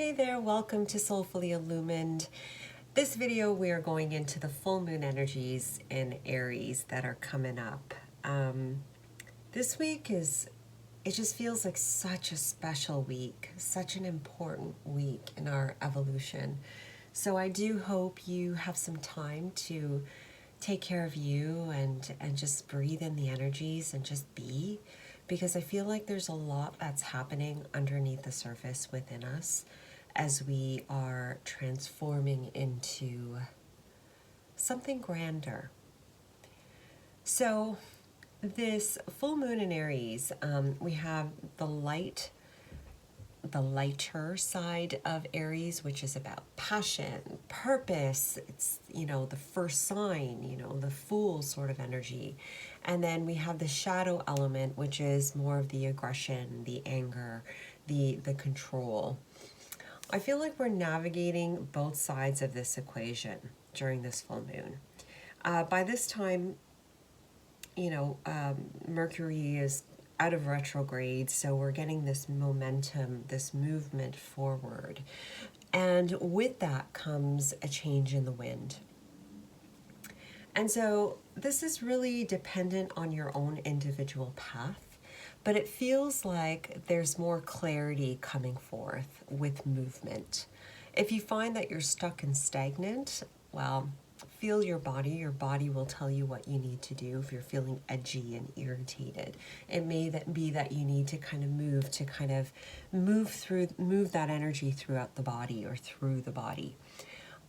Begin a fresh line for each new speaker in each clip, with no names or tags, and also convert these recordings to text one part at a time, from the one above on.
Hey there, welcome to Soulfully Illumined. This video we are going into the full moon energies in Aries that are coming up. This week it just feels like such a special week, such an important week in our evolution. So I do hope you have some time to take care of you and just breathe in the energies and just be, because I feel like there's a lot that's happening underneath the surface within us as we are transforming into something grander. So this full moon in Aries, we have the lighter side of Aries, which is about passion, purpose. It's, the first sign, the Fool sort of energy. And then we have the shadow element, which is more of the aggression, the anger, the control. I feel like we're navigating both sides of this equation during this full moon. By this time, Mercury is out of retrograde, so we're getting this momentum, this movement forward. And with that comes a change in the wind. And so this is really dependent on your own individual path, but it feels like there's more clarity coming forth with movement. If you find that you're stuck and stagnant, well, feel your body. Your body will tell you what you need to do if you're feeling edgy and irritated. It may be that you need to kind of move that energy throughout the body or through the body.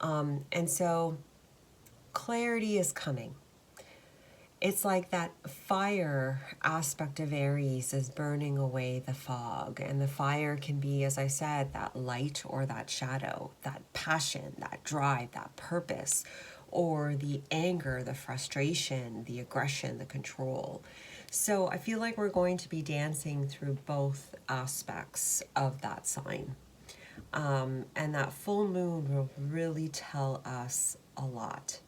And so clarity is coming. It's like that fire aspect of Aries is burning away the fog. And the fire can be, as I said, that light or that shadow, that passion, that drive, that purpose, or the anger, the frustration, the aggression, the control. So I feel like we're going to be dancing through both aspects of that sign. And that full moon will really tell us a lot.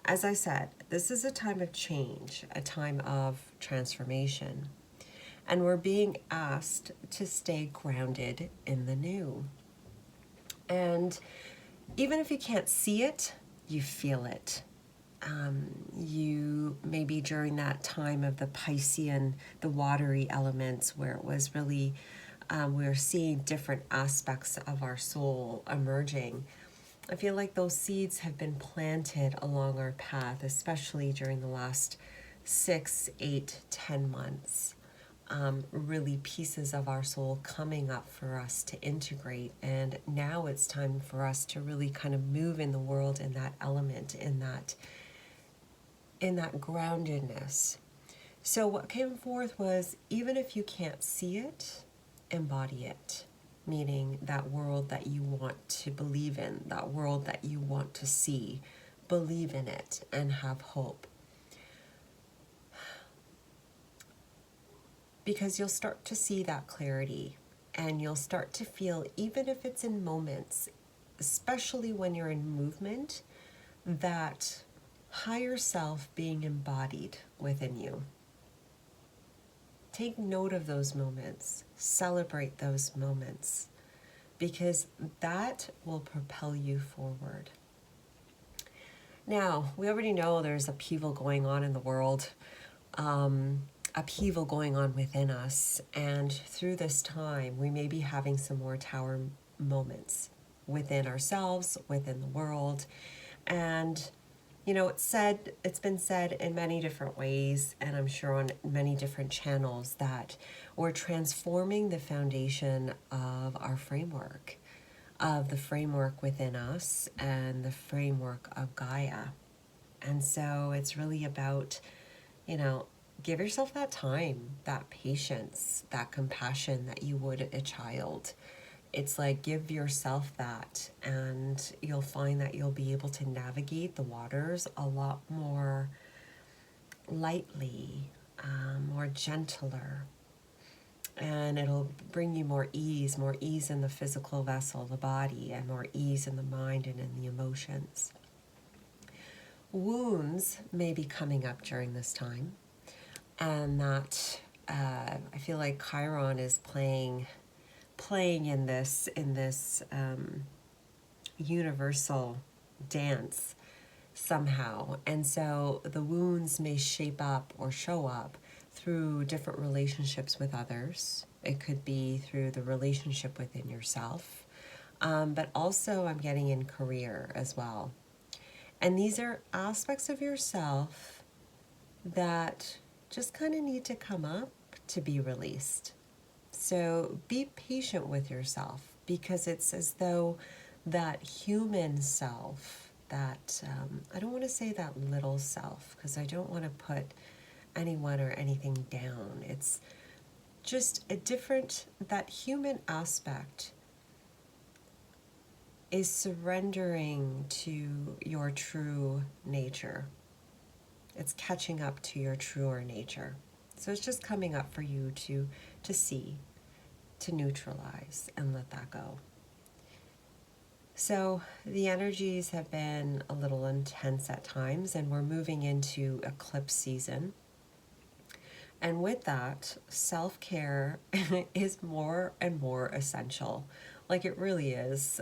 As I said, this is a time of change, a time of transformation, and we're being asked to stay grounded in the new. And even if you can't see it, you feel it. You maybe during that time of the Piscean, the watery elements, where it was really, we're seeing different aspects of our soul emerging. I feel like those seeds have been planted along our path, especially during the last 6, 8, 10 months. Really pieces of our soul coming up for us to integrate. And now it's time for us to really kind of move in the world in that element, in that groundedness. So what came forth was, even if you can't see it, embody it. Meaning that world that you want to believe in, that world that you want to see, believe in it and have hope. Because you'll start to see that clarity and you'll start to feel, even if it's in moments, especially when you're in movement, that higher self being embodied within you. Take note of those moments, celebrate those moments, because that will propel you forward. Now, we already know there's upheaval going on in the world, upheaval going on within us, and through this time, we may be having some more tower moments within ourselves, within the world, and it's been said in many different ways, and I'm sure on many different channels, that we're transforming the foundation of our framework, of the framework within us and the framework of Gaia. And so it's really about, give yourself that time, that patience, that compassion that you would a child. It's like, give yourself that, and you'll find that you'll be able to navigate the waters a lot more lightly, more gentler, and it'll bring you more ease in the physical vessel, the body, and more ease in the mind and in the emotions. Wounds may be coming up during this time, and that I feel like Chiron is playing playing in this universal dance somehow. And so the wounds may shape up or show up through different relationships with others. It could be through the relationship within yourself, but also I'm getting in career as well. And these are aspects of yourself that just kind of need to come up to be released. So be patient with yourself, because it's as though that human self, that, I don't want to say that little self, because I don't want to put anyone or anything down. It's just a different, that human aspect is surrendering to your true nature. It's catching up to your truer nature. So it's just coming up for you to see, to neutralize, and let that go. So the energies have been a little intense at times, and we're moving into eclipse season. And with that, self-care is more and more essential. Like, it really is.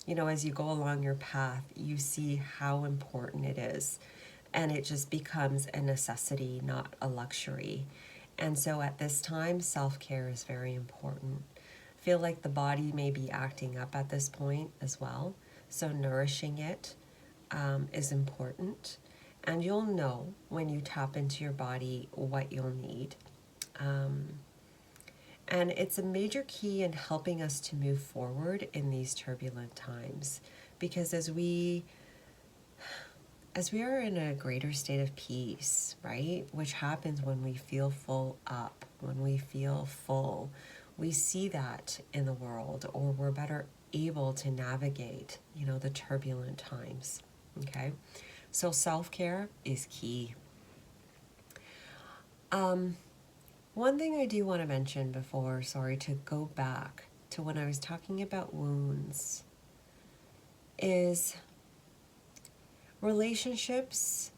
You know, as you go along your path, you see how important it is. And it just becomes a necessity, not a luxury. And so at this time, self-care is very important. I feel like the body may be acting up at this point as well. So nourishing it is important. And you'll know when you tap into your body what you'll need. And it's a major key in helping us to move forward in these turbulent times. Because as we are in a greater state of peace, right? Which happens when we feel full up, when we feel full. We see that in the world, or we're better able to navigate, you know, the turbulent times, okay? So self-care is key. One thing I do want to mention before, to go back to when I was talking about wounds, is relationships,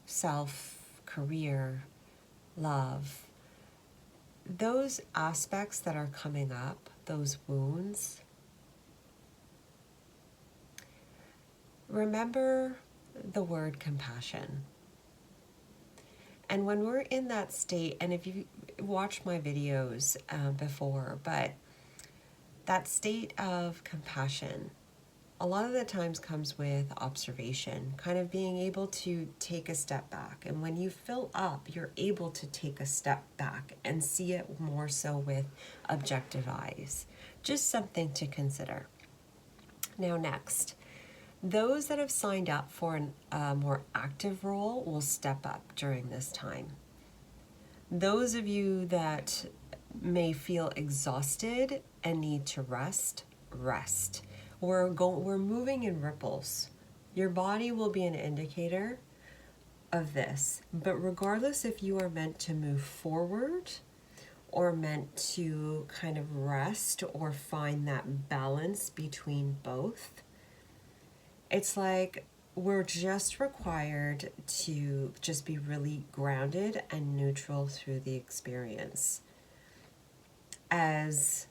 self, career, love, those aspects that are coming up, those wounds, remember the word compassion. And when we're in that state, and if you watched my videos before, but that state of compassion, a lot of the times comes with observation, kind of being able to take a step back. And when you fill up, you're able to take a step back and see it more so with objective eyes. Just something to consider. Now next, those that have signed up for a more active role will step up during this time. Those of you that may feel exhausted and need to rest, rest. We're moving in ripples. Your body will be an indicator of this. But regardless if you are meant to move forward or meant to kind of rest or find that balance between both, it's like we're just required to just be really grounded and neutral through the experience as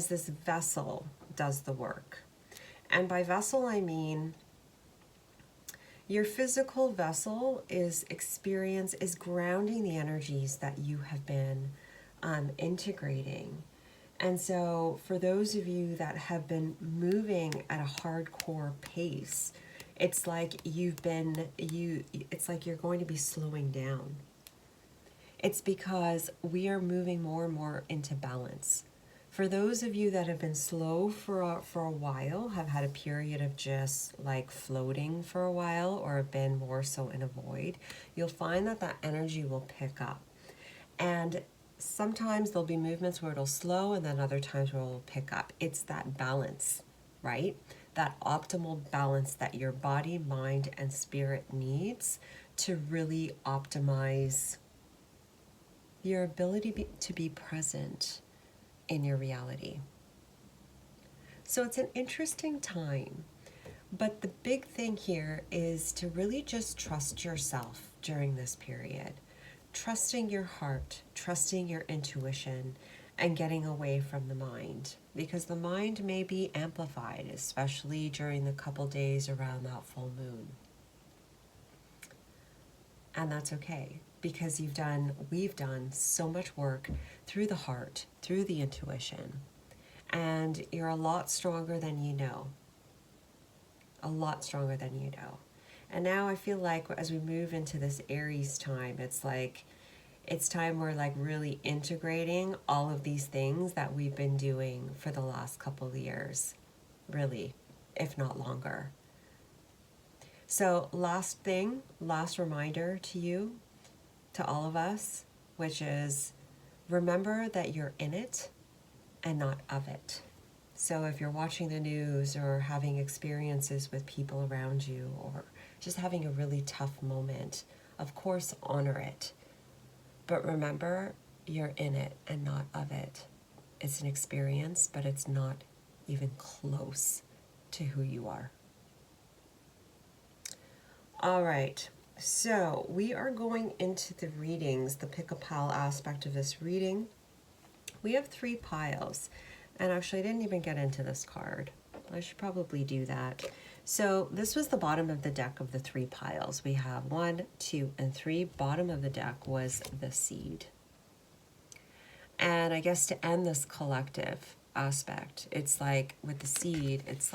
this vessel does the work. And by vessel, I mean your physical vessel is grounding the energies that you have been integrating. And so for those of you that have been moving at a hardcore pace, it's like it's like you're going to be slowing down. It's because we are moving more and more into balance. For those of you that have been slow for a while, have had a period of just like floating for a while, or been more so in a void, you'll find that energy will pick up. And sometimes there'll be movements where it'll slow, and then other times where it'll pick up. It's that balance, right? That optimal balance that your body, mind, and spirit needs to really optimize your ability to be present in your reality. So it's an interesting time, but the big thing here is to really just trust yourself during this period. trusting your heart, trusting your intuition, and getting away from the mind, because the mind may be amplified, especially during the couple days around that full moon. And that's okay, because we've done so much work through the heart, through the intuition, and you're a lot stronger than you know. A lot stronger than you know. And now I feel like as we move into this Aries time, it's time we're like really integrating all of these things that we've been doing for the last couple of years, really, if not longer. So last reminder to you, to all of us, which is remember that you're in it and not of it. So if you're watching the news or having experiences with people around you or just having a really tough moment, of course, honor it. But remember, you're in it and not of it. It's an experience, but it's not even close to who you are. All right, so we are going into the readings, the pick-a-pile aspect of this reading. We have 3 piles, and actually I didn't even get into this card. I should probably do that. So this was the bottom of the deck of the 3 piles. We have 1, 2, and 3. Bottom of the deck was the seed. And I guess to end this collective aspect, it's like with the seed, it's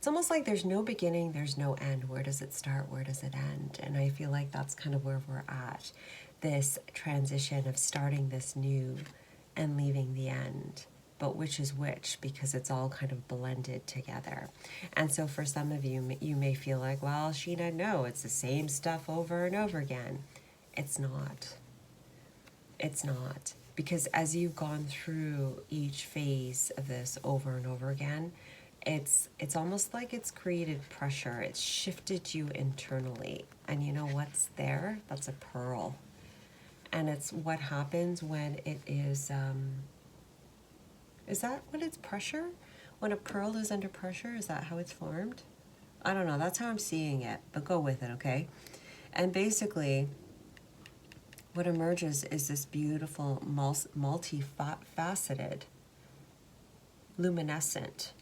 almost like there's no beginning, there's no end. Where does it start? Where does it end? And I feel like that's kind of where we're at. This transition of starting this new and leaving the end. But which is which? Because it's all kind of blended together. And so for some of you, you may feel like, well, Sheena, no, it's the same stuff over and over again. It's not. It's not. Because as you've gone through each phase of this over and over again, it's almost like it's created pressure. It's shifted you internally. And you know what's there? That's a pearl. And it's what happens when it is that when it's pressure? When a pearl is under pressure, is that how it's formed? I don't know, that's how I'm seeing it, but go with it, okay? And basically, what emerges is this beautiful, multifaceted, luminescent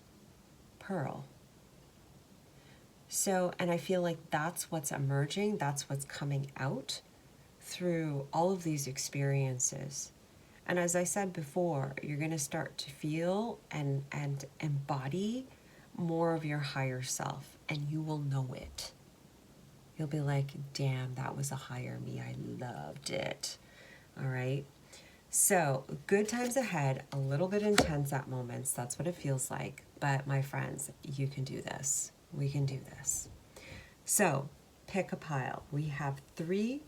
pearl. So, and I feel like that's what's emerging, that's what's coming out through all of these experiences. And as I said before, you're going to start to feel and embody more of your higher self, and you will know it. You'll be like, damn, that was a higher me. I loved it. All right. So good times ahead, a little bit intense at moments. That's what it feels like. But my friends, you can do this. We can do this. So pick a pile. We have 3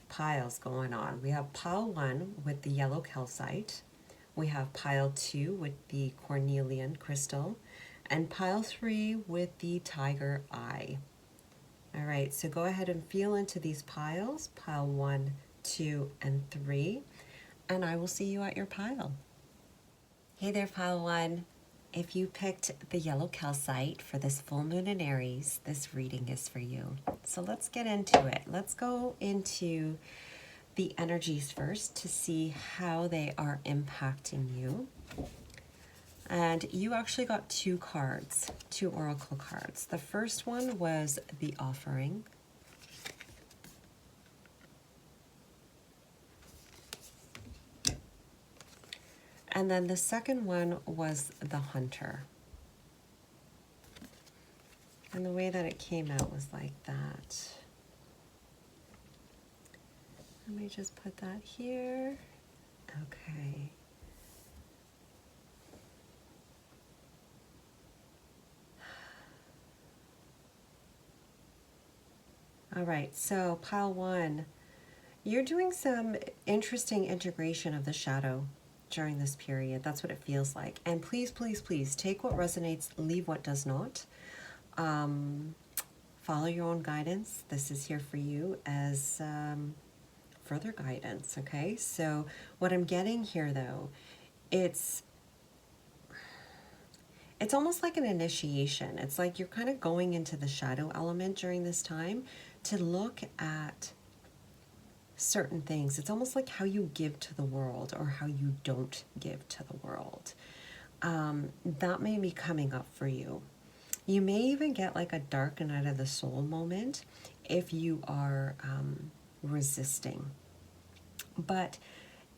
piles going on. We have pile 1 with the yellow calcite. We have pile 2 with the cornelian crystal. And pile 3 with the tiger eye. All right, so go ahead and feel into these piles, pile 1, 2, and 3, and I will see you at your pile. Hey there, pile 1. If you picked the yellow calcite for this full moon in Aries, this reading is for you. So let's get into it. Let's go into the energies first to see how they are impacting you. And you actually got 2 cards, 2 oracle cards. The first one was the offering. And then the second one was the hunter. And the way that it came out was like that. Let me just put that here. Okay. All right, so pile 1, you're doing some interesting integration of the shadow during this period. That's what it feels like. And please, please, please take what resonates, leave what does not. Follow your own guidance. This is here for you as further guidance, okay? So what I'm getting here, though, it's almost like an initiation. It's like you're kind of going into the shadow element during this time to look at certain things. It's almost like how you give to the world or how you don't give to the world. That may be coming up for you. You may even get like a dark night of the soul moment if you are resisting. But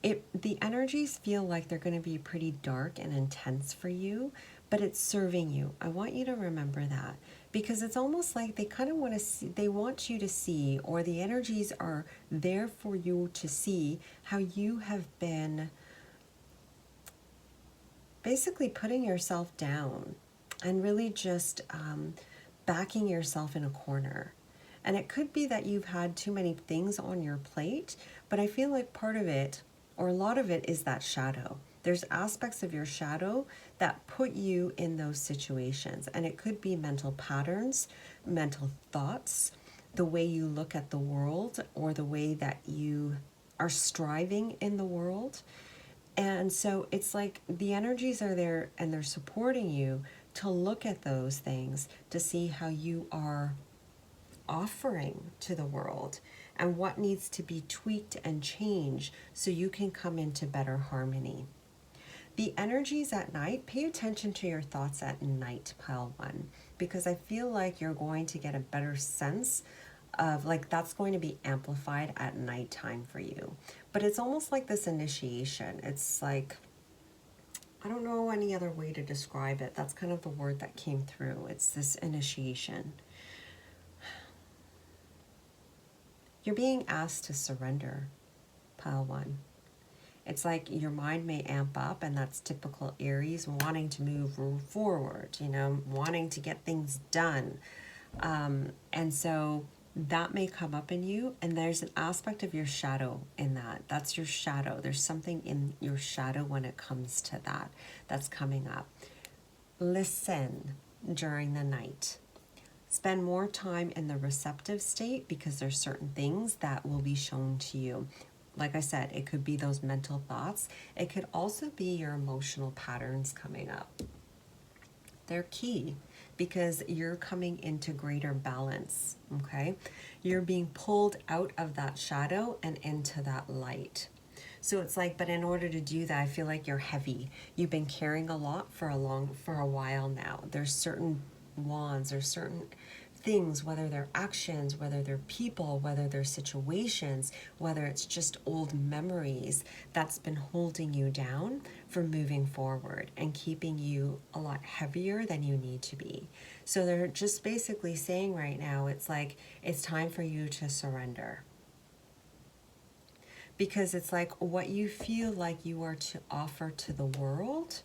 the energies feel like they're going to be pretty dark and intense for you, but it's serving you. I want you to remember that, because it's almost like they kind of want to see, they want you to see, or the energies are there for you to see how you have been basically putting yourself down and really just backing yourself in a corner. And it could be that you've had too many things on your plate, but I feel like part of it, or a lot of it, is that shadow. There's aspects of your shadow that put you in those situations. And it could be mental patterns, mental thoughts, the way you look at the world, or the way that you are striving in the world. And so it's like the energies are there and they're supporting you to look at those things to see how you are offering to the world and what needs to be tweaked and changed so you can come into better harmony. The energies at night, pay attention to your thoughts at night, pile 1, because I feel like you're going to get a better sense of, like, that's going to be amplified at nighttime for you. But it's almost like this initiation. It's like, I don't know any other way to describe it. That's kind of the word that came through. It's this initiation. You're being asked to surrender, pile 1. It's like your mind may amp up, and that's typical Aries, wanting to move forward, you know, wanting to get things done. And so that may come up in you, and there's an aspect of your shadow in that. That's your shadow. There's something in your shadow when it comes to that that's coming up. Listen during the night. Spend more time in the receptive state, because there's certain things that will be shown to you. Like I said, it could be those mental thoughts. It could also be your emotional patterns coming up. They're key because you're coming into greater balance, okay? You're being pulled out of that shadow and into that light. So it's like, but in order to do that, I feel like you're heavy. You've been carrying a lot for a while now. There's certain wands or certain things, whether they're actions, whether they're people, whether they're situations, whether it's just old memories, that's been holding you down for moving forward and keeping you a lot heavier than you need to be. So they're just basically saying right now, it's like, it's time for you to surrender. Because it's like what you feel like you are to offer to the world,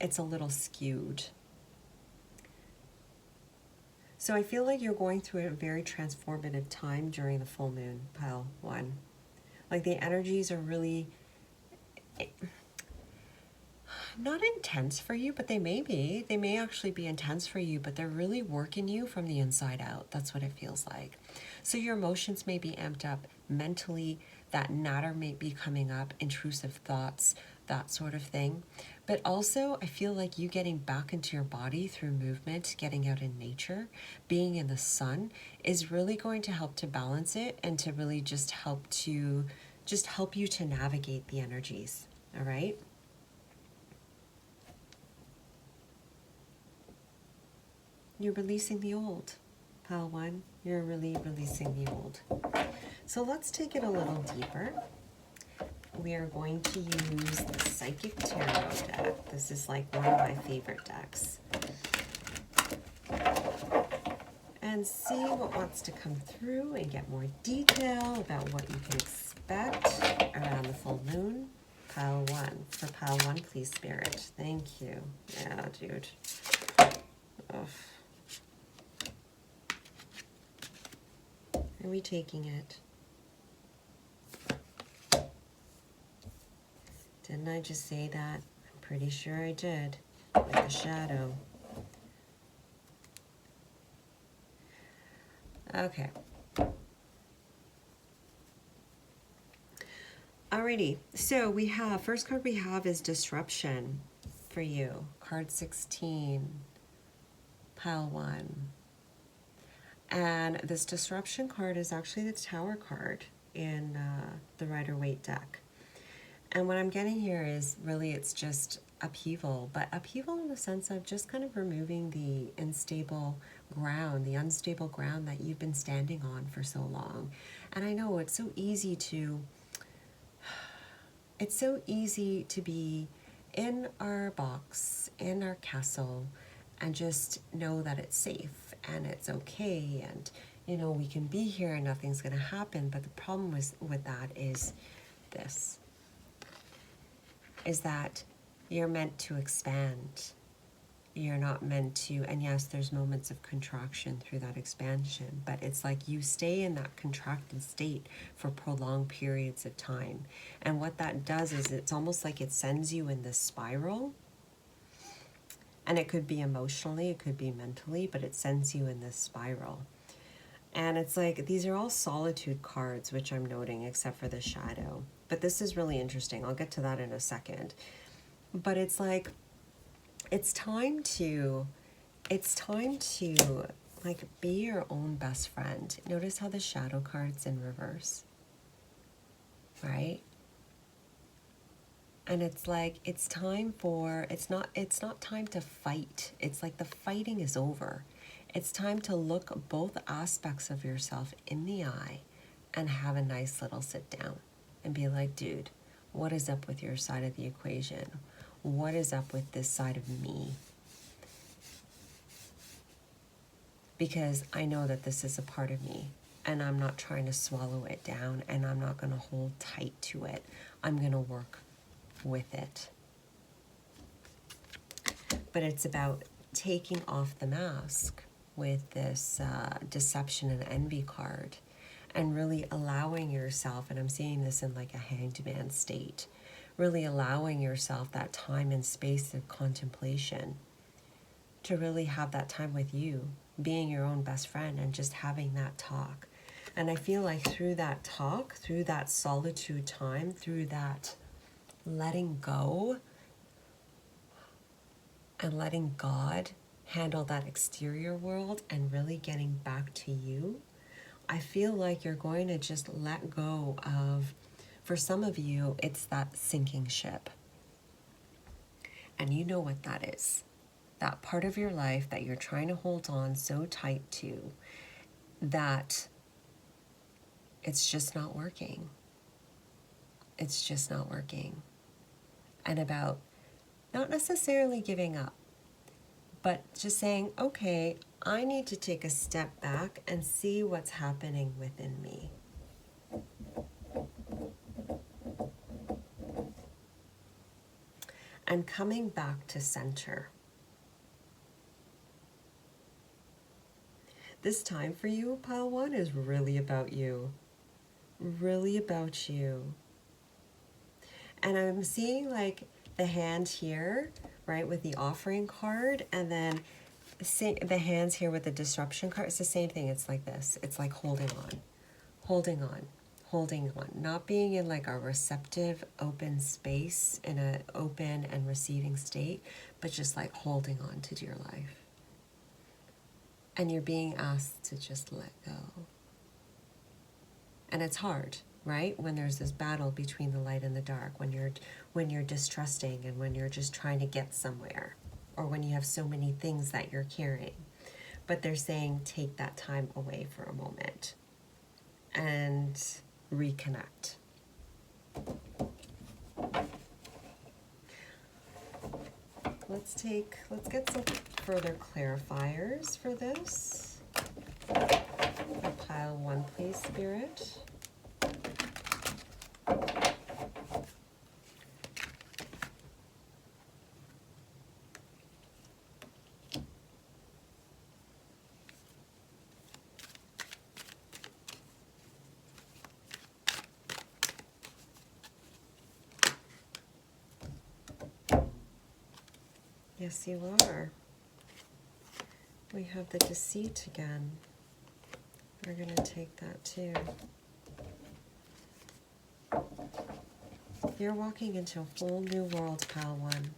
it's a little skewed. So I feel like you're going through a very transformative time during the full moon, pile 1. Like the energies are really not intense for you, but they may be. They may actually be intense for you, but they're really working you from the inside out. That's what it feels like. So your emotions may be amped up mentally. That natter may be coming up, intrusive thoughts, that sort of thing. But also, I feel like you getting back into your body through movement, getting out in nature, being in the sun is really going to help to balance it and to really just help you to navigate the energies, all right? You're releasing the old, pile 1. You're really releasing the old. So let's take it a little deeper. We are going to use the Psychic Tarot deck. This is like one of my favorite decks. And see what wants to come through and get more detail about what you can expect around the full moon. Pile 1. For pile 1, please, Spirit. Thank you. Yeah, dude. Ugh. Are we taking it? Didn't I just say that? I'm pretty sure I did, with the shadow. Okay. Alrighty, so we have, first card we have is Disruption for you. Card 16, pile 1. And this disruption card is actually the Tower card in the Rider-Waite deck. And what I'm getting here is really it's just upheaval, but upheaval in the sense of just kind of removing the unstable ground that you've been standing on for so long. And I know it's so easy to be in our box, in our castle, and just know that it's safe and it's okay, and you know, we can be here and nothing's going to happen. But the problem with that is this, is that you're meant to expand. You're not meant to, and yes, there's moments of contraction through that expansion, but it's like you stay in that contracted state for prolonged periods of time. And what that does is it's almost like it sends you in this spiral. And it could be emotionally, it could be mentally, but it sends you in this spiral. And it's like, these are all solitude cards, which I'm noting, except for the shadow. But this is really interesting. I'll get to that in a second. But it's like, it's time to like be your own best friend. Notice how the shadow card's in reverse, right? And it's like, it's time for, it's not time to fight. It's like the fighting is over. It's time to look both aspects of yourself in the eye and have a nice little sit down and be like, dude, what is up with your side of the equation? What is up with this side of me? Because I know that this is a part of me, and I'm not trying to swallow it down, and I'm not going to hold tight to it. I'm going to work with it. But it's about taking off the mask with this deception and envy card, and really allowing yourself, and I'm seeing this in like a hanged man state, really allowing yourself that time and space of contemplation to really have that time with you, being your own best friend, and just having that talk. And I feel like through that talk, through that solitude time, through that letting go and letting God handle that exterior world and really getting back to you, I feel like you're going to just let go of, for some of you, it's that sinking ship. And you know what that is. That part of your life that you're trying to hold on so tight to that it's just not working. It's just not working. And about not necessarily giving up, but just saying, okay, I need to take a step back and see what's happening within me. And coming back to center. This time for you, pile one, is really about you. Really about you. And I'm seeing like the hand here, right, with the offering card, and then the hands here with the disruption card. It's the same thing. It's like this. It's like holding on, holding on, holding on. Not being in like a receptive, open space, in an open and receiving state, but just like holding on to your life. And you're being asked to just let go. And it's hard, right? When there's this battle between the light and the dark, when you're distrusting and when you're just trying to get somewhere, or when you have so many things that you're carrying. But they're saying take that time away for a moment and reconnect. Let's get some further clarifiers for this. Pile one, please, Spirit. Yes, you are. We have the deceit again. We're going to take that too. You're walking into a whole new world, pile one.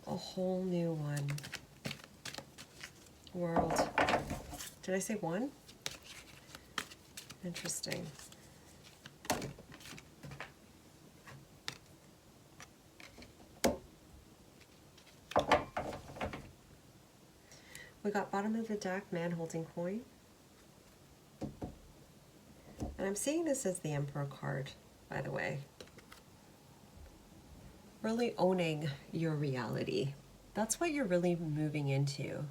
A whole new world. Did I say 1? Interesting. We got bottom of the deck, man holding coin. And I'm seeing this as the Emperor card, by the way. Really owning your reality. That's what you're really moving into.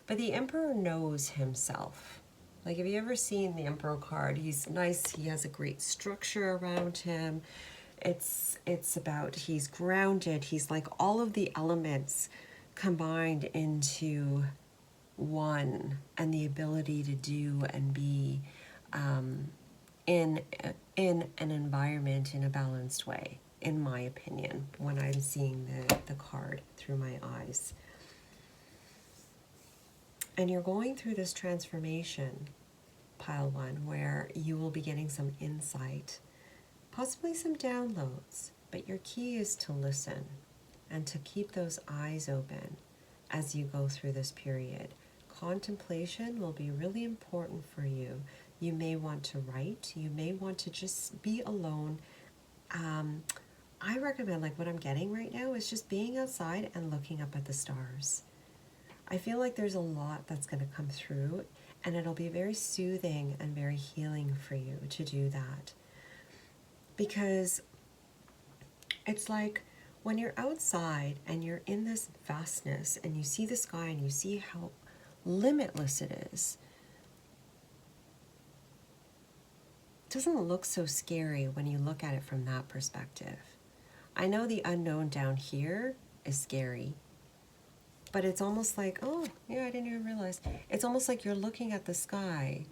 But the Emperor knows himself. Like, have you ever seen the Emperor card? He's nice, he has a great structure around him. It's about, he's grounded, he's like all of the elements combined into one, and the ability to do and be in an environment in a balanced way, in my opinion, when I'm seeing the card through my eyes. And you're going through this transformation, pile 1, where you will be getting some insight, possibly some downloads, but your key is to listen and to keep those eyes open as you go through this period. Contemplation will be really important for you. You may want to write, you may want to just be alone. I recommend, like what I'm getting right now is just being outside and looking up at the stars. I feel like there's a lot that's going to come through, and it'll be very soothing and very healing for you to do that. Because it's like when you're outside and you're in this vastness and you see the sky and you see how limitless it is, it doesn't look so scary when you look at it from that perspective. I know the unknown down here is scary, but it's almost like, oh, yeah, I didn't even realize. It's almost like you're looking at the sky,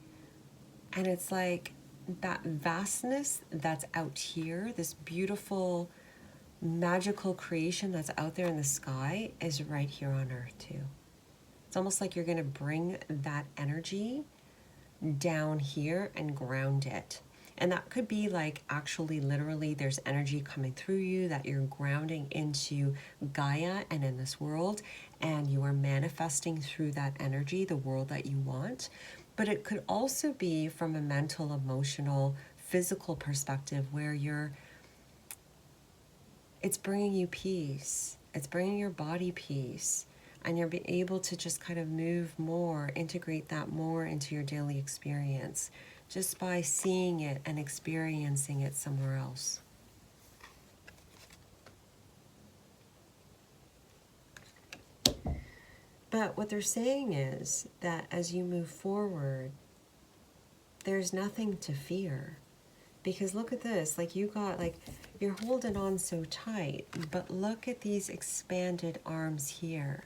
and it's like that vastness that's out here, this beautiful, magical creation that's out there in the sky is right here on Earth too. It's almost like you're going to bring that energy down here and ground it. And that could be like actually literally there's energy coming through you that you're grounding into Gaia and in this world, and you are manifesting through that energy the world that you want. But it could also be from a mental, emotional, physical perspective where it's bringing you peace. It's bringing your body peace. And you're able to just kind of move more, integrate that more into your daily experience, just by seeing it and experiencing it somewhere else. But what they're saying is that as you move forward, there's nothing to fear. Because look at this, like you got, like, you're holding on so tight, but look at these expanded arms here.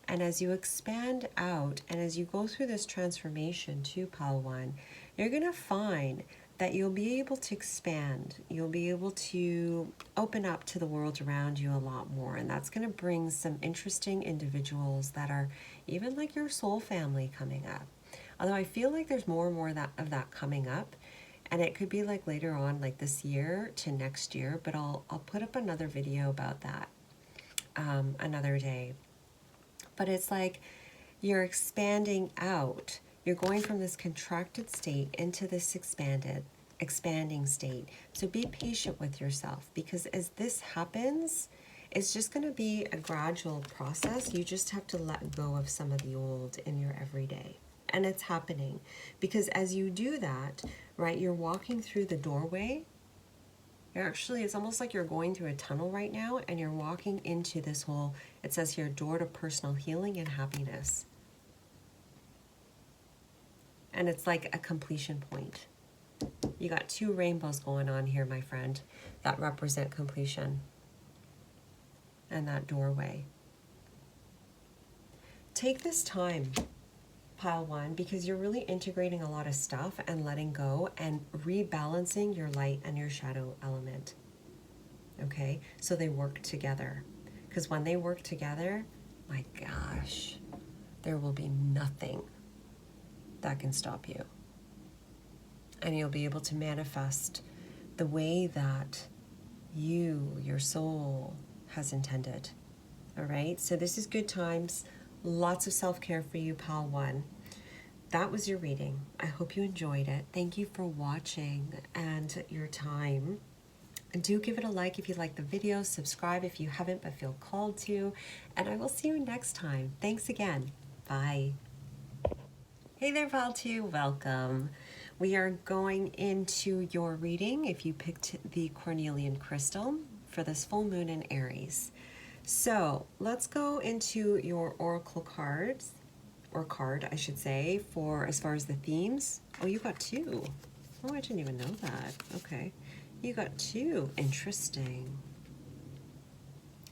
And as you expand out, and as you go through this transformation to Pile 1, you're going to find that you'll be able to expand. You'll be able to open up to the world around you a lot more. And that's going to bring some interesting individuals that are even like your soul family coming up. Although I feel like there's more and more of that coming up. And it could be like later on, like this year to next year. But I'll put up another video about that another day. But it's like you're expanding out. You're going from this contracted state into this expanding state. So be patient with yourself, because as this happens, it's just going to be a gradual process. You just have to let go of some of the old in your everyday. And it's happening because as you do that, right, you're walking through the doorway. It's almost like you're going through a tunnel right now, and you're walking into this whole, it says here, door to personal healing and happiness. And it's like a completion point. You got 2 rainbows going on here, my friend, that represent completion. And that doorway. Take this time, Pile 1, because you're really integrating a lot of stuff and letting go and rebalancing your light and your shadow element. Okay? So they work together. Because when they work together, my gosh, there will be nothing that can stop you. And you'll be able to manifest the way that your soul has intended. All right? So this is good times. Lots of self-care for you, Pile 1. that was your reading. I hope you enjoyed it. Thank you for watching and your time. And do give it a like if you like the video, subscribe if you haven't but feel called to, and I will see you next time. Thanks again. Bye. Hey there, Pile 2, welcome. We are going into your reading if you picked the cornelian crystal for this full moon in Aries. So let's go into your oracle cards, or card, I should say, for as far as the themes. Oh, you got 2. Oh, I didn't even know that. Okay. You got 2. Interesting.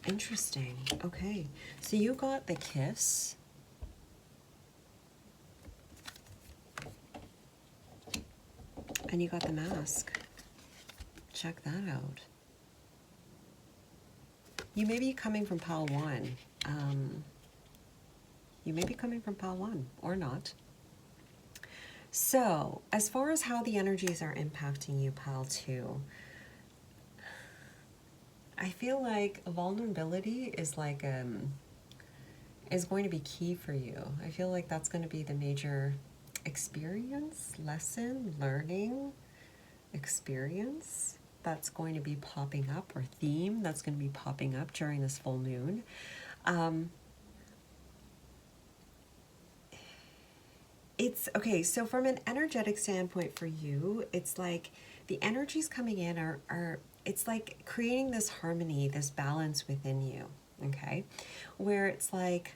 Interesting. Okay. So you got the kiss. And you got the mask. Check that out. You may be coming from pile 1. You may be coming from pile 1 or not. So, as far as how the energies are impacting you, pile 2, I feel like vulnerability is like is going to be key for you. I feel like that's going to be the major experience, lesson, learning experience that's going to be popping up, or theme that's going to be popping up during this full moon. It's okay, so from an energetic standpoint for you, it's like the energies coming in are it's like creating this harmony, this balance within you, okay? Where it's like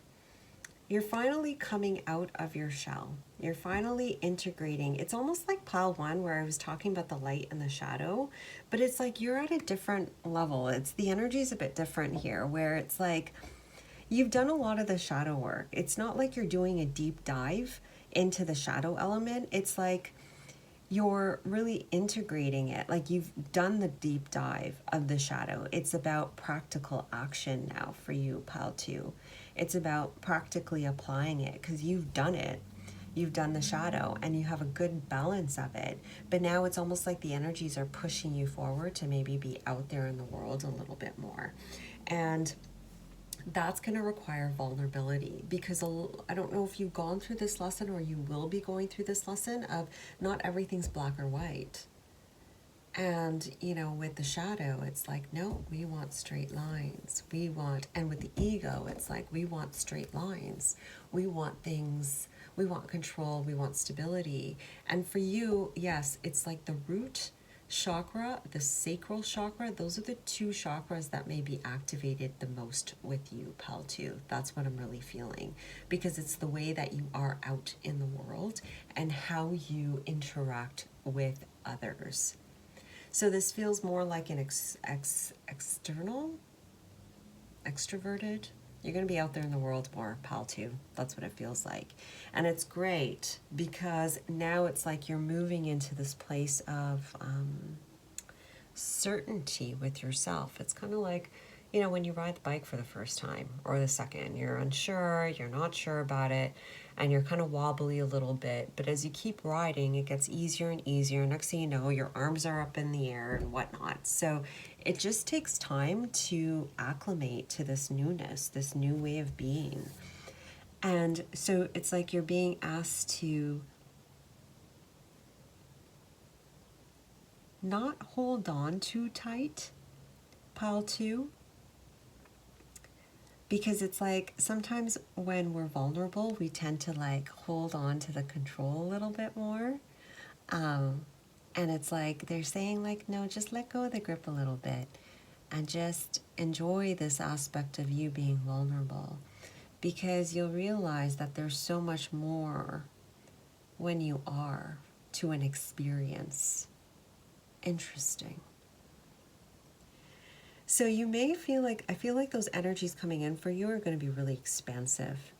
you're finally coming out of your shell. You're finally integrating. It's almost like pile 1 where I was talking about the light and the shadow, but it's like you're at a different level. It's the energy is a bit different here, where it's like you've done a lot of the shadow work. It's not like you're doing a deep dive into the shadow element. It's like you're really integrating it. Like you've done the deep dive of the shadow. It's about practical action now for you, pile 2. It's about practically applying it because you've done it. You've done the shadow and you have a good balance of it. But now it's almost like the energies are pushing you forward to maybe be out there in the world a little bit more. And that's going to require vulnerability, because I don't know if you've gone through this lesson or you will be going through this lesson of not everything's black or white. And, you know, with the shadow, it's like, no, we want straight lines. We want, and with the ego, it's like, we want straight lines. We want things, we want control, we want stability. And for you, yes, it's like the root chakra, the sacral chakra, those are the 2 chakras that may be activated the most with you, pile 2. That's what I'm really feeling, because it's the way that you are out in the world and how you interact with others. So this feels more like an external, extroverted. You're going to be out there in the world more, pile 2. That's what it feels like. And it's great because now it's like you're moving into this place of certainty with yourself. It's kind of like, you know, when you ride the bike for the first time or the second, you're unsure, you're not sure about it, and you're kind of wobbly a little bit. But as you keep riding, it gets easier and easier. Next thing you know, your arms are up in the air and whatnot. So it just takes time to acclimate to this newness, this new way of being. And so it's like you're being asked to not hold on too tight, pile 2. Because it's like sometimes when we're vulnerable, we tend to like hold on to the control a little bit more. And it's like they're saying like, no, just let go of the grip a little bit and just enjoy this aspect of you being vulnerable, because you'll realize that there's so much more when you are to an experience. Interesting. So you may feel like, I feel like those energies coming in for you are going to be really expansive.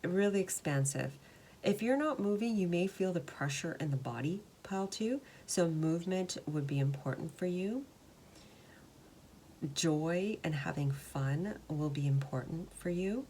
Really expansive. If you're not moving, you may feel the pressure in the body, pile 2. So movement would be important for you. Joy and having fun will be important for you.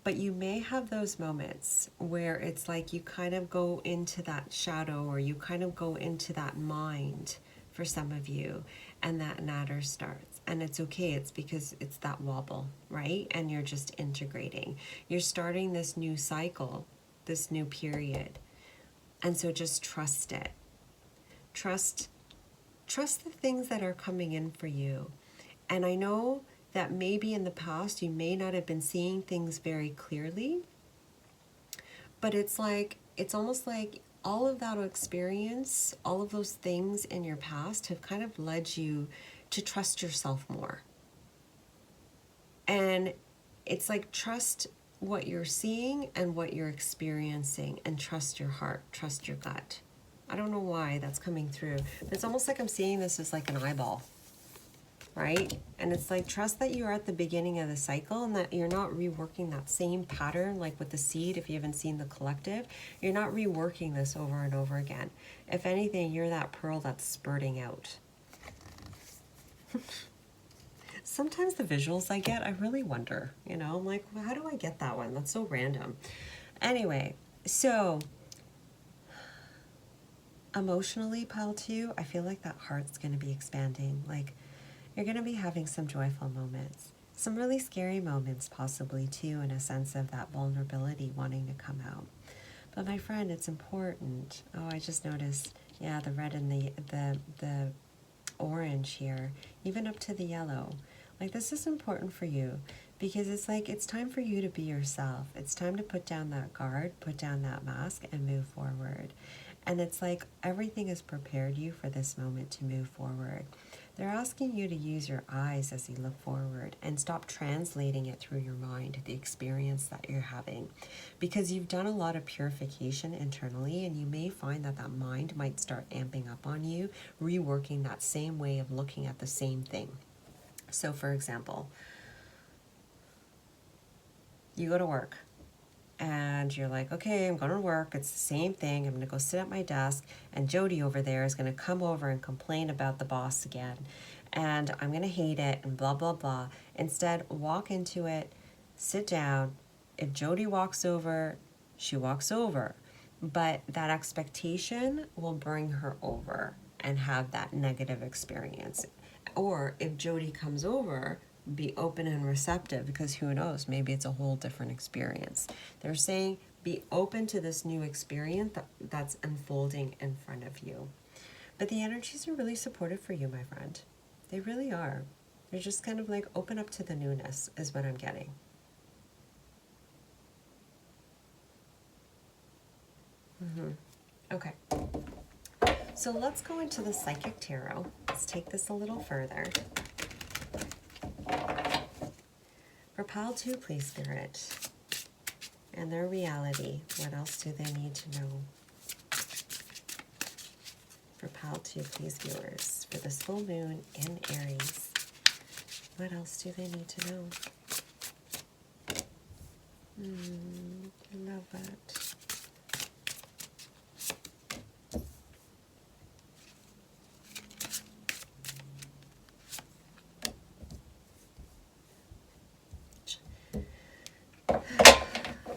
But you may have those moments where it's like you kind of go into that shadow, or you kind of go into that mind for some of you, and that natter starts. And it's okay, it's because it's that wobble, right? And you're just integrating. You're starting this new cycle, this new period. And so just trust it. Trust the things that are coming in for you. And I know that maybe in the past you may not have been seeing things very clearly, but it's almost like all of that experience, all of those things in your past have kind of led you to trust yourself more. And it's like, trust what you're seeing and what you're experiencing, and trust your heart, trust your gut. I don't know why that's coming through, but it's almost like I'm seeing this as like an eyeball, right? And it's like, trust that you are at the beginning of the cycle and that you're not reworking that same pattern, like with the seed. If you haven't seen the collective, you're not reworking this over and over again. If anything, you're that pearl that's spurting out. Sometimes the visuals I get, I really wonder, you know, I'm like, well, how do I get that one? That's so random. Anyway, so emotionally, pile 2, I feel like that heart's going to be expanding. Like, you're going to be having some joyful moments, some really scary moments possibly too, in a sense of that vulnerability wanting to come out. But my friend, it's important. Oh, I just noticed, yeah, the red and the orange here, even up to the yellow. Like, this is important for you because it's like, it's time for you to be yourself. It's time to put down that guard, put down that mask, and move forward. And it's like everything has prepared you for this moment to move forward. They're asking you to use your eyes as you look forward and stop translating it through your mind, the experience that you're having, because you've done a lot of purification internally, and you may find that that mind might start amping up on you, reworking that same way of looking at the same thing. So for example, you go to work and you're like, okay, I'm going to work. It's the same thing. I'm going to go sit at my desk, and Jody over there is going to come over and complain about the boss again. And I'm going to hate it and blah, blah, blah. Instead, walk into it, sit down. If Jody walks over, she walks over. But that expectation will bring her over and have that negative experience. Or if Jody comes over, be open and receptive, because who knows, maybe it's a whole different experience. They're saying be open to this new experience that's unfolding in front of you. But the energies are really supportive for you, my friend. They really are. They're just kind of like, open up to the newness is what I'm getting. Okay. So let's go into the Psychic Tarot. Let's take this a little further. For pile 2, please, Spirit. And their reality. What else do they need to know? For pile 2, please, viewers. For this full moon in Aries. What else do they need to know? I love that.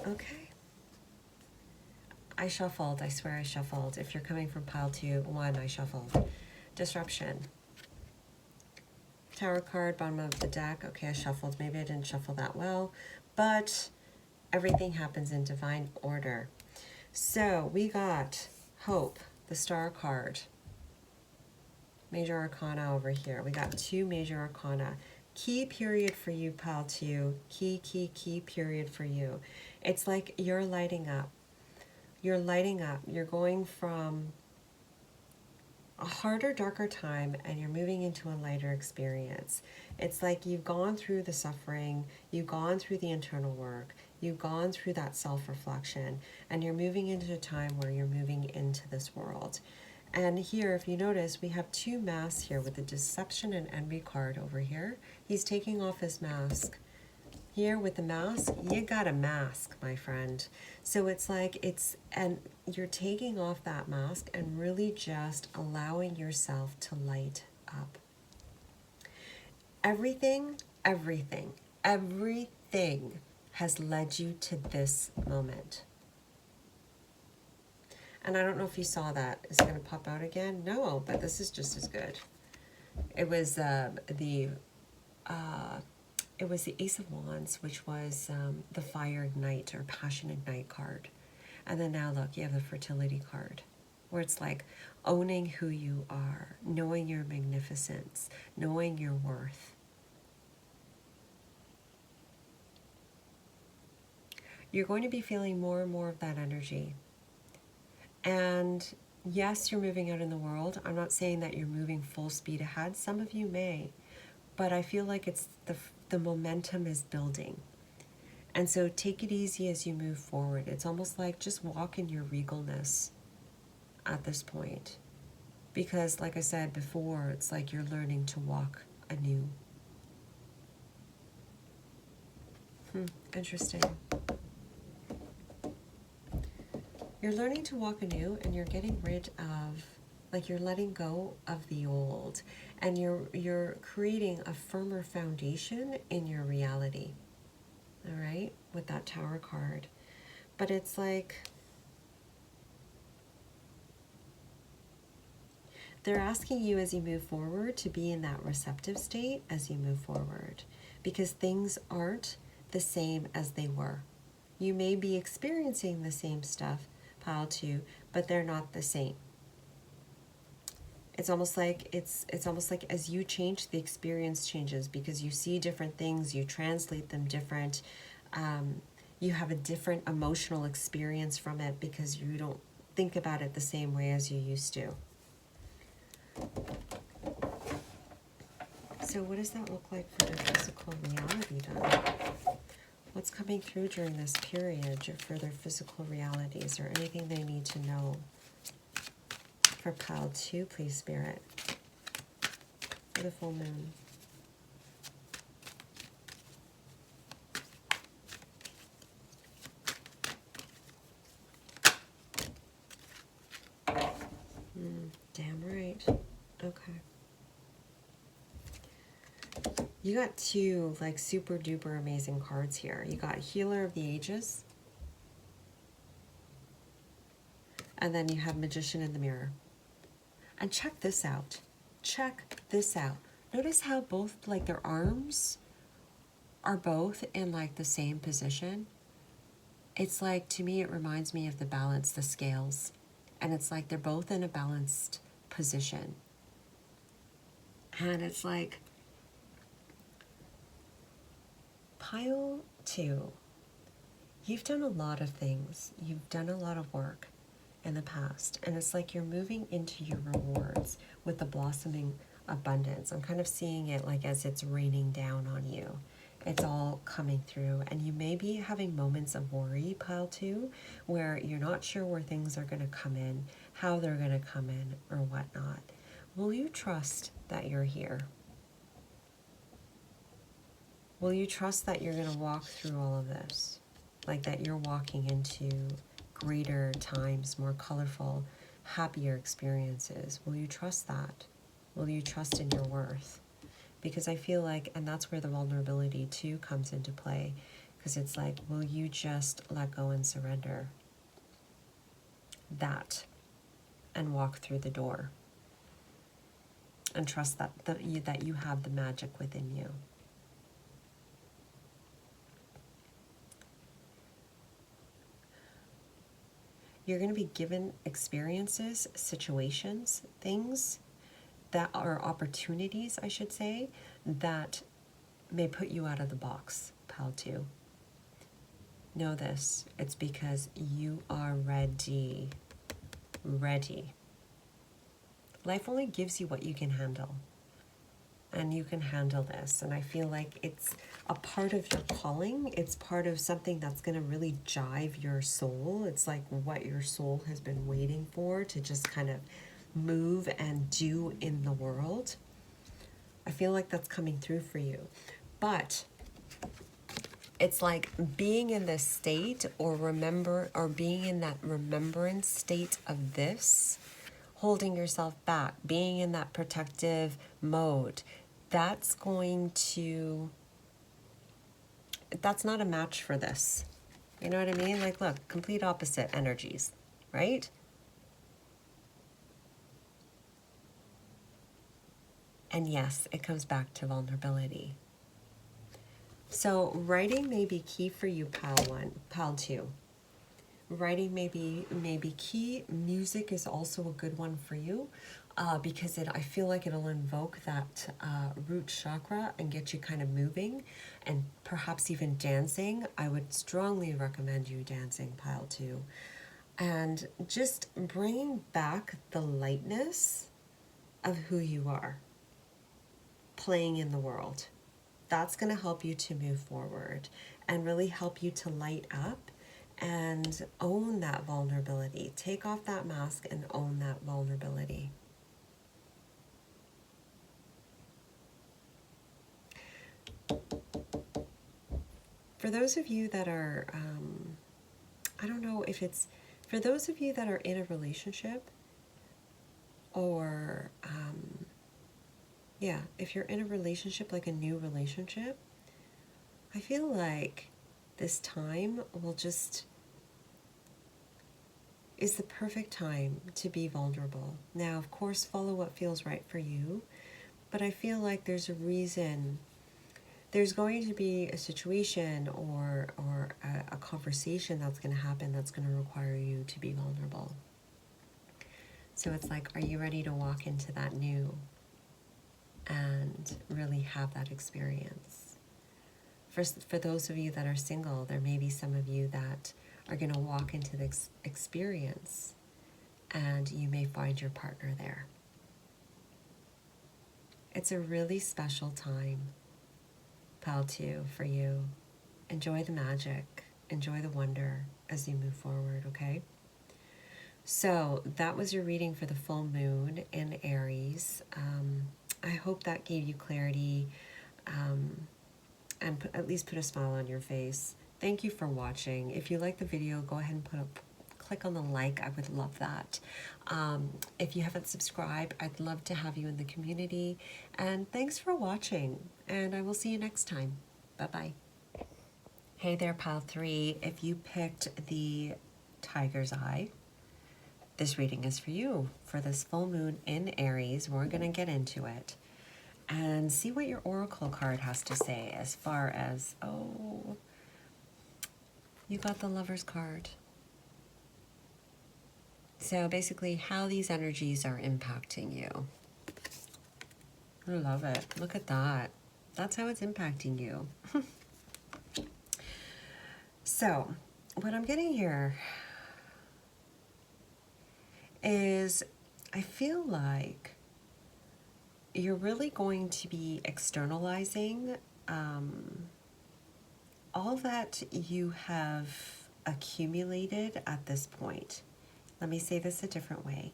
Okay. I shuffled. I swear I shuffled. If you're coming from pile 2, 1, I shuffled. Disruption. Tower card, bottom of the deck. Okay, I shuffled. Maybe I didn't shuffle that well, but everything happens in divine order. So we got Hope, the Star card. Major Arcana over here. We got 2 Major Arcana. Key period for you, pile 2. Key period for you. It's like you're lighting up. You're lighting up. You're going from a harder, darker time, and you're moving into a lighter experience. It's like you've gone through the suffering, you've gone through the internal work, you've gone through that self-reflection, and you're moving into a time where you're moving into this world. And here, if you notice, we have 2 masks here with the Deception and Envy card over here. He's taking off his mask. Here with the mask, you got a mask, my friend. So it's like and you're taking off that mask and really just allowing yourself to light up. Everything has led you to this moment. And I don't know if you saw that. Is it going to pop out again? No, but this is just as good. It was it was the Ace of Wands, which was the Fire Ignite or Passion Ignite card. And then now look, you have the Fertility card, where it's like owning who you are, knowing your magnificence, knowing your worth. You're going to be feeling more and more of that energy. And yes, you're moving out in the world. I'm not saying that you're moving full speed ahead. Some of you may, but I feel like it's the momentum is building. And so take it easy as you move forward. It's almost like just walk in your regalness at this point. Because like I said before, it's like you're learning to walk anew. Interesting. You're learning to walk anew, and you're getting rid of, like you're letting go of the old, and you're creating a firmer foundation in your reality. All right, with that Tower card. But it's like they're asking you as you move forward to be in that receptive state as you move forward, because things aren't the same as they were. You may be experiencing the same stuff, Pile 2, but they're not the same. It's almost like as you change, the experience changes, because you see different things, you translate them different. You have a different emotional experience from it because you don't think about it the same way as you used to. So what does that look like for their physical reality then? What's coming through during this period for their physical realities, or anything they need to know? For Pile 2, please, Spirit. For the full moon. Damn right. Okay. You got two like super duper amazing cards here. You got Healer of the Ages. And then you have Magician in the Mirror. And check this out. Check this out. Notice how both, like their arms are both in like the same position. It's like, to me, it reminds me of the balance, the scales. And it's like they're both in a balanced position. And it's like, Pile 2, you've done a lot of things. You've done a lot of work in the past. And it's like you're moving into your rewards with the blossoming abundance. I'm kind of seeing it like as it's raining down on you. It's all coming through. And you may be having moments of worry, Pile 2, where you're not sure where things are going to come in, how they're going to come in, or whatnot. Will you trust that you're here? Will you trust that you're going to walk through all of this? Like that you're walking into greater times, more colorful, happier experiences. Will you trust that? Will you trust in your worth? Because I feel like, and that's where the vulnerability too comes into play, because it's like, will you just let go and surrender that and walk through the door and trust that you have the magic within you? You're going to be given experiences, situations, things that are opportunities, I should say, that may put you out of the box, Pile 2. Know this, it's because you are ready. Ready. Life only gives you what you can handle. And you can handle this. And I feel like it's a part of your calling. It's part of something that's going to really jive your soul. It's like what your soul has been waiting for to just kind of move and do in the world. I feel like that's coming through for you. But it's like being in this state, or being in that remembrance state of this, holding yourself back, being in that protective mode, that's not a match for this. You know what I mean? Like, look, complete opposite energies, right? And yes, it comes back to vulnerability. So writing may be key for you, Pal 2. Writing may be key. Music is also a good one for you, because I feel like it'll invoke that root chakra and get you kind of moving, and perhaps even dancing. I would strongly recommend you dancing, Pile 2. And just bringing back the lightness of who you are, playing in the world. That's going to help you to move forward and really help you to light up and own that vulnerability. Take off that mask and own that vulnerability. For those of you that are, I don't know if it's, for those of you that are in a relationship, or, yeah, if you're in a relationship, like a new relationship, I feel like this time is the perfect time to be vulnerable. Now, of course, follow what feels right for you, but I feel like there's a reason. There's going to be a situation or a conversation that's going to happen that's going to require you to be vulnerable. So it's like, are you ready to walk into that new and really have that experience? For those of you that are single, there may be some of you that are going to walk into this experience and you may find your partner there. It's a really special time, Pal 2, for you. Enjoy the magic, enjoy the wonder as you move forward, okay? So that was your reading for the full moon in Aries. I hope that gave you clarity, and at least put a smile on your face. Thank you for watching. If you like the video, go ahead and click on the like. I would love that. If you haven't subscribed, I'd love to have you in the community. And thanks for watching, and I will see you next time. Bye-bye. Hey there, Pile 3. If you picked the Tiger's Eye, this reading is for you. For this full moon in Aries, we're going to get into it and see what your oracle card has to say as far as, oh, you got the Lover's card. So basically how these energies are impacting you. I love it. Look at that. That's how it's impacting you. So what I'm getting here is, I feel like you're really going to be externalizing all that you have accumulated at this point. Let me say this a different way.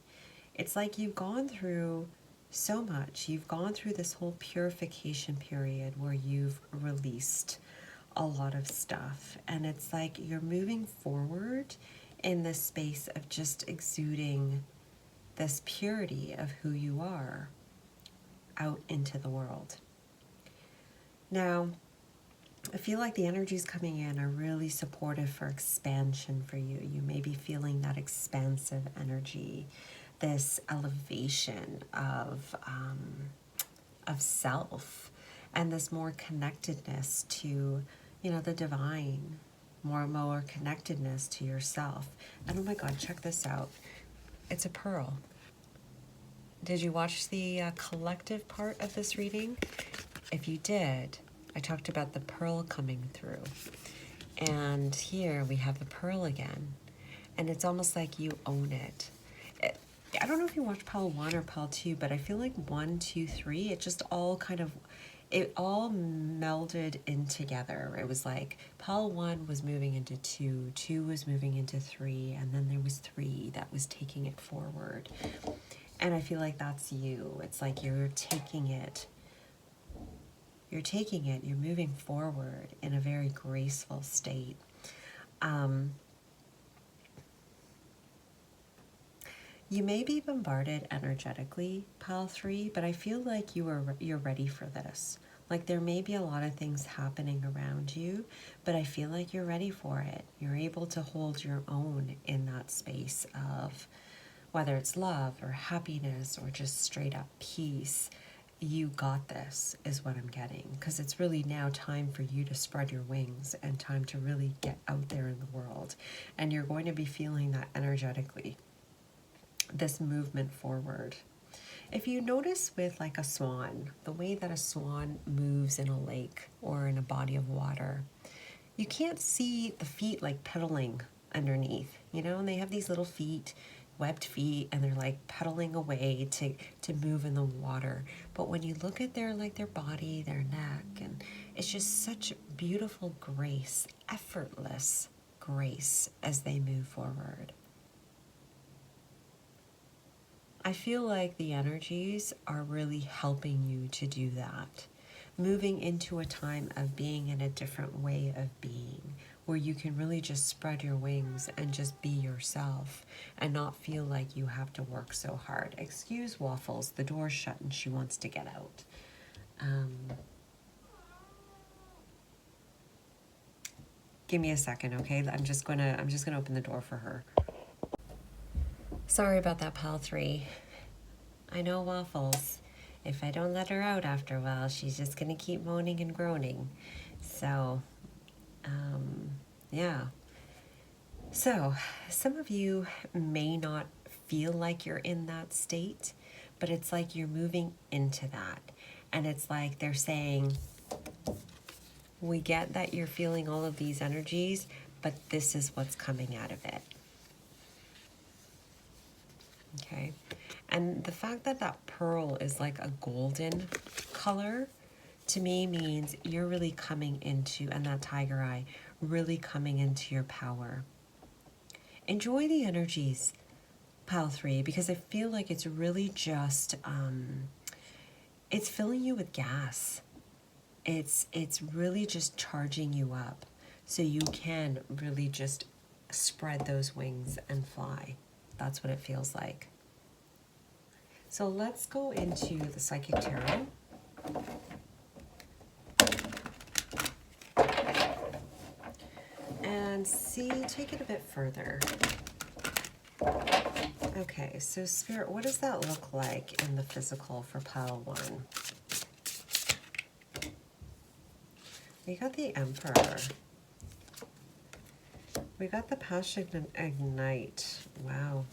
It's like you've gone through so much. You've gone through this whole purification period where you've released a lot of stuff. And it's like you're moving forward in this space of just exuding this purity of who you are out into the world. Now, I feel like the energies coming in are really supportive for expansion for you. You may be feeling that expansive energy, this elevation of self, and this more connectedness to, the divine, more connectedness to yourself. And oh my God, check this out. It's a pearl. Did you watch the collective part of this reading? If you did, I talked about the pearl coming through. And here we have the pearl again. And it's almost like you own it. I don't know if you watched Pile 1 or Pile 2, but I feel like 1, 2, 3, it just all it all melded in together. It was like Pile 1 was moving into 2, 2 was moving into 3, and then there was 3 that was taking it forward. And I feel like that's you. It's like you're taking it, you're moving forward in a very graceful state. You may be bombarded energetically, Pile 3, but I feel like you're ready for this. Like there may be a lot of things happening around you, but I feel like you're ready for it. You're able to hold your own in that space of whether it's love or happiness or just straight up peace. you got this is what I'm getting, because it's really now time for you to spread your wings and time to really get out there in the world. And you're going to be feeling that energetically, this movement forward. If you notice with like a swan, the way that a swan moves in a lake or in a body of water, you can't see the feet like pedaling underneath, you know, and they have these little feet, webbed feet, and they're like pedaling away to move in the water. But when you look at their body, their neck, and it's just such beautiful grace, effortless grace as they move forward. I feel like the energies are really helping you to do that. Moving into a time of being in a different way of being, where you can really just spread your wings and just be yourself and not feel like you have to work so hard. Excuse Waffles, the door's shut and she wants to get out. Give me a second, okay? I'm just gonna open the door for her. Sorry about that, pal 3. I know, Waffles. If I don't let her out after a while, she's just gonna keep moaning and groaning. So, yeah. So, some of you may not feel like you're in that state, but it's like you're moving into that. And it's like they're saying, we get that you're feeling all of these energies, but this is what's coming out of it. Okay. And the fact that that pearl is like a golden color, to me means you're really coming into, and that tiger eye, really coming into your power. Enjoy the energies, pile 3, because I feel like it's really just, it's filling you with gas. It's really just charging you up so you can really just spread those wings and fly. That's what it feels like. So let's go into the Psychic Tarot. And see, take it a bit further. Okay, so Spirit, what does that look like in the physical for pile 1? We got the Emperor. We got the Passion Ignite. Wow.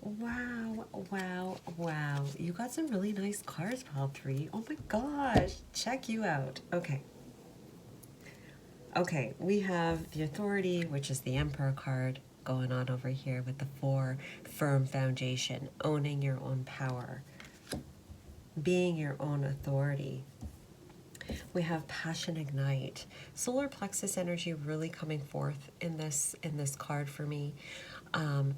Wow, wow, wow. You got some really nice cards, pile 3. Oh my gosh, check you out. Okay. Okay, we have the Authority, which is the Emperor card, going on over here with the 4, firm foundation, owning your own power, being your own authority. We have Passion Ignite, solar plexus energy really coming forth in this card for me.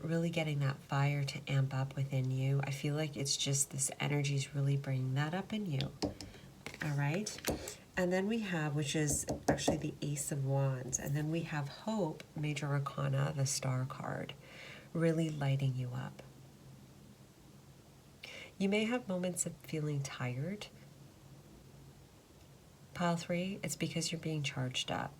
Really getting that fire to amp up within you. I feel like it's just this energy is really bringing that up in you. All right. And then we have, which is actually the Ace of Wands. And then we have Hope, Major Arcana, the Star card, really lighting you up. You may have moments of feeling tired. Pile 3, it's because you're being charged up.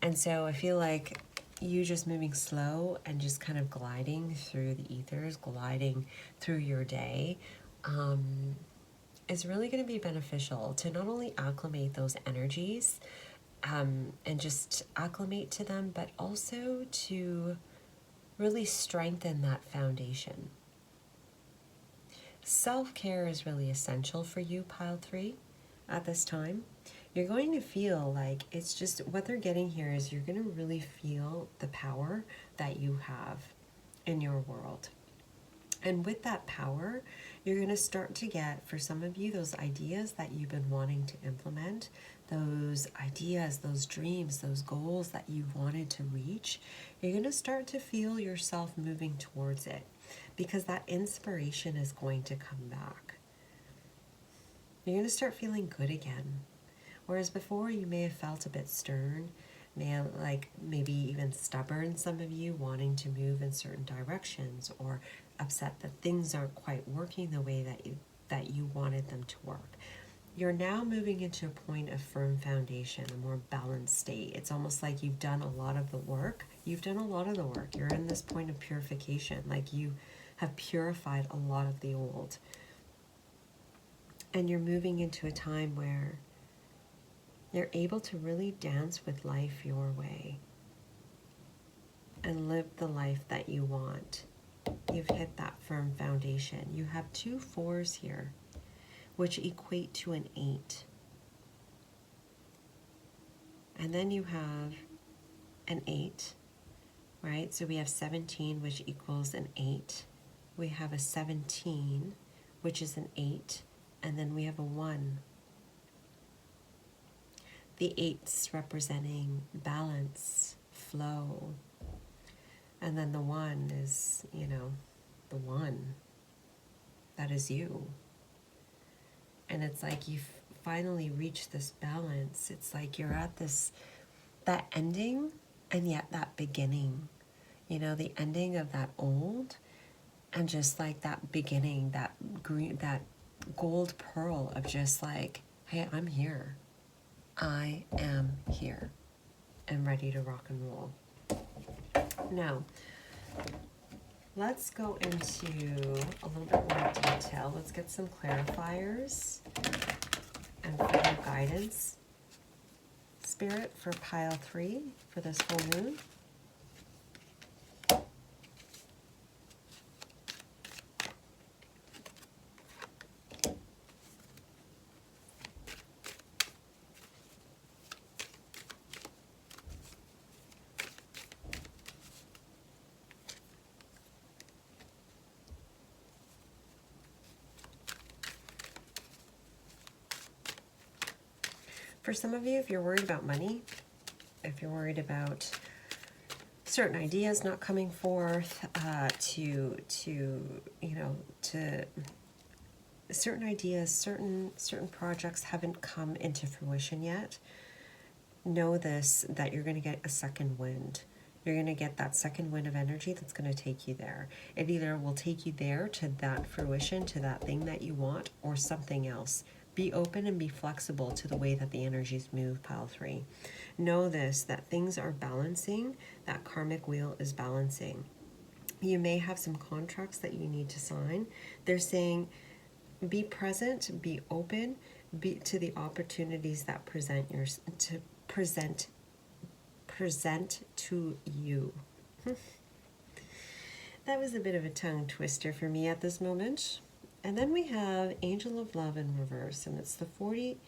And so I feel like you just moving slow and just kind of gliding through the ethers, gliding through your day, is really going to be beneficial to not only acclimate those energies and just acclimate to them, but also to really strengthen that foundation. Self-care is really essential for you, pile 3, at this time. You're going to feel like it's just, what they're getting here is you're going to really feel the power that you have in your world. And with that power, you're going to start to get, for some of you, those ideas that you've been wanting to implement, those ideas, those dreams, those goals that you've wanted to reach. You're going to start to feel yourself moving towards it, because that inspiration is going to come back. You're going to start feeling good again. Whereas before you may have felt a bit stern, maybe even stubborn, some of you wanting to move in certain directions, or upset that things aren't quite working the way that you wanted them to work. You're now moving into a point of firm foundation, a more balanced state. It's almost like you've done a lot of the work. You've done a lot of the work. You're in this point of purification. Like have purified a lot of the old. And you're moving into a time where you're able to really dance with life your way and live the life that you want. You've hit that firm foundation. You have 2 4s here, which equate to an 8. And then you have an 8, right? So we have 17, which equals an 8. We have a 17, which is an 8. And then we have a 1. The 8's representing balance, flow. And then the 1 is, you know, the 1. That is you. And it's like you've finally reached this balance. It's like you're at this, that ending, and yet that beginning. You know, the ending of that old, and just like that beginning, that green, that gold pearl of just like, hey, I'm here. I am here and ready to rock and roll. Now, let's go into a little bit more detail. Let's get some clarifiers and further guidance. Spirit for pile 3 for this full moon. For some of you, if you're worried about money, if you're worried about certain ideas not coming forth, to certain ideas, certain projects haven't come into fruition yet, know this, that you're going to get a second wind. You're going to get that second wind of energy that's going to take you there. It either will take you there to that fruition, to that thing that you want, or something else. Be open and be flexible to the way that the energies move, pile 3. Know this, that things are balancing, that karmic wheel is balancing. You may have some contracts that you need to sign. They're saying be present, be open, be to the opportunities that present to you. That was a bit of a tongue twister for me at this moment. And then we have Angel of Love in reverse, and it's the 40,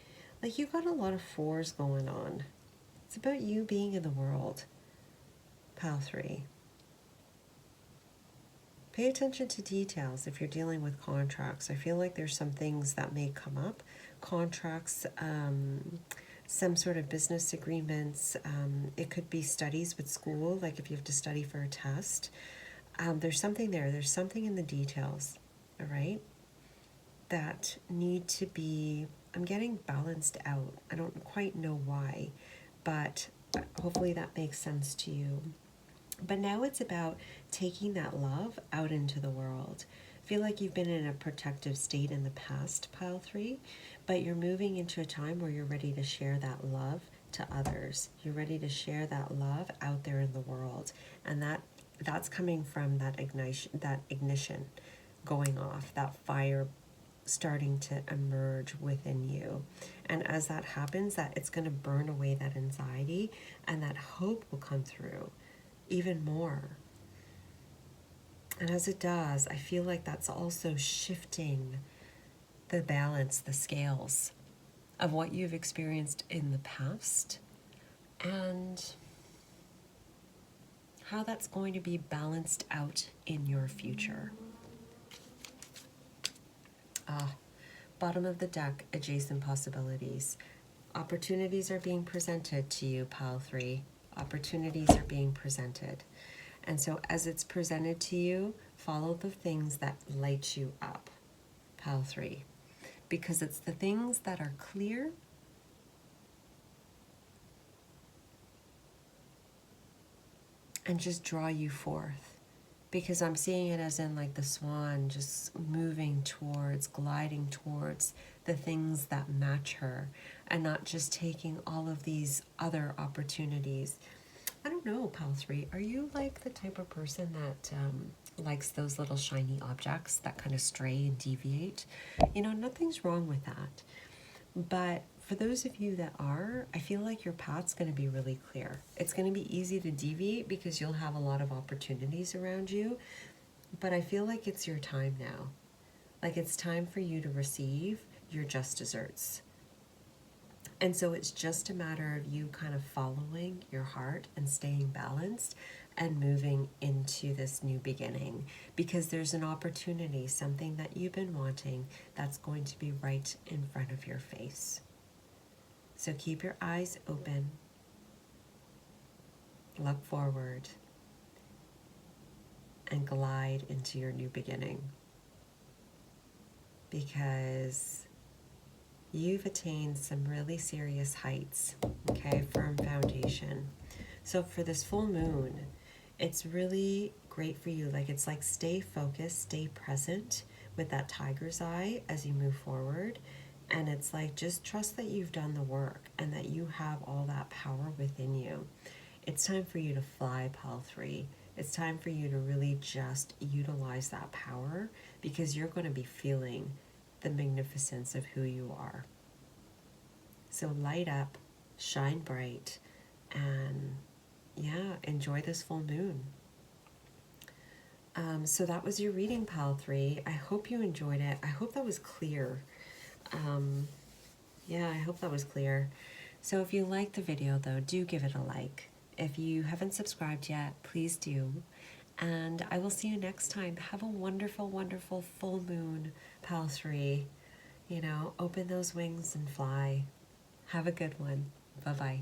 like you got a lot of 4s going on. It's about you being in the world, pile 3. Pay attention to details if you're dealing with contracts. I feel like there's some things that may come up. Contracts, some sort of business agreements. It could be studies with school, like if you have to study for a test. There's something there. There's something in the details, all right, that need to be, I'm getting balanced out. I don't quite know why, but hopefully that makes sense to you. But now it's about taking that love out into the world. I feel like you've been in a protective state in the past, pile 3, but you're moving into a time where you're ready to share that love to others. You're ready to share that love out there in the world. And that's coming from that ignition going off, that fire starting to emerge within you. And as that happens, that it's going to burn away that anxiety, and that hope will come through even more. And as it does, I feel like that's also shifting the balance, the scales of what you've experienced in the past and how that's going to be balanced out in your future. Bottom of the deck, adjacent possibilities. Opportunities are being presented to you, pile 3. Opportunities are being presented. And so as it's presented to you, follow the things that light you up, pile 3. Because it's the things that are clear and just draw you forth. Because I'm seeing it as in like the swan just moving towards, gliding towards the things that match her, and not just taking all of these other opportunities. I don't know, pile 3, are you like the type of person that likes those little shiny objects that kind of stray and deviate. You know, nothing's wrong with that. But for those of you that are, I feel like your path's going to be really clear. It's going to be easy to deviate because you'll have a lot of opportunities around you. But I feel like it's your time now. Like it's time for you to receive your just desserts. And so it's just a matter of you kind of following your heart and staying balanced and moving into this new beginning, because there's an opportunity, something that you've been wanting, that's going to be right in front of your face. So keep your eyes open, look forward, and glide into your new beginning, because you've attained some really serious heights, okay, firm foundation. So for this full moon, it's really great for you. Like, it's like stay focused, stay present with that tiger's eye as you move forward. And it's like, just trust that you've done the work and that you have all that power within you. It's time for you to fly, Pal 3. It's time for you to really just utilize that power, because you're going to be feeling the magnificence of who you are. So light up, shine bright, and yeah, enjoy this full moon. So that was your reading, Pal 3. I hope you enjoyed it. I hope that was clear. Yeah, I hope that was clear. So if you liked the video, though, do give it a like. If you haven't subscribed yet, please do. And I will see you next time. Have a wonderful, wonderful full moon, Pal 3. You know, open those wings and fly. Have a good one. Bye-bye.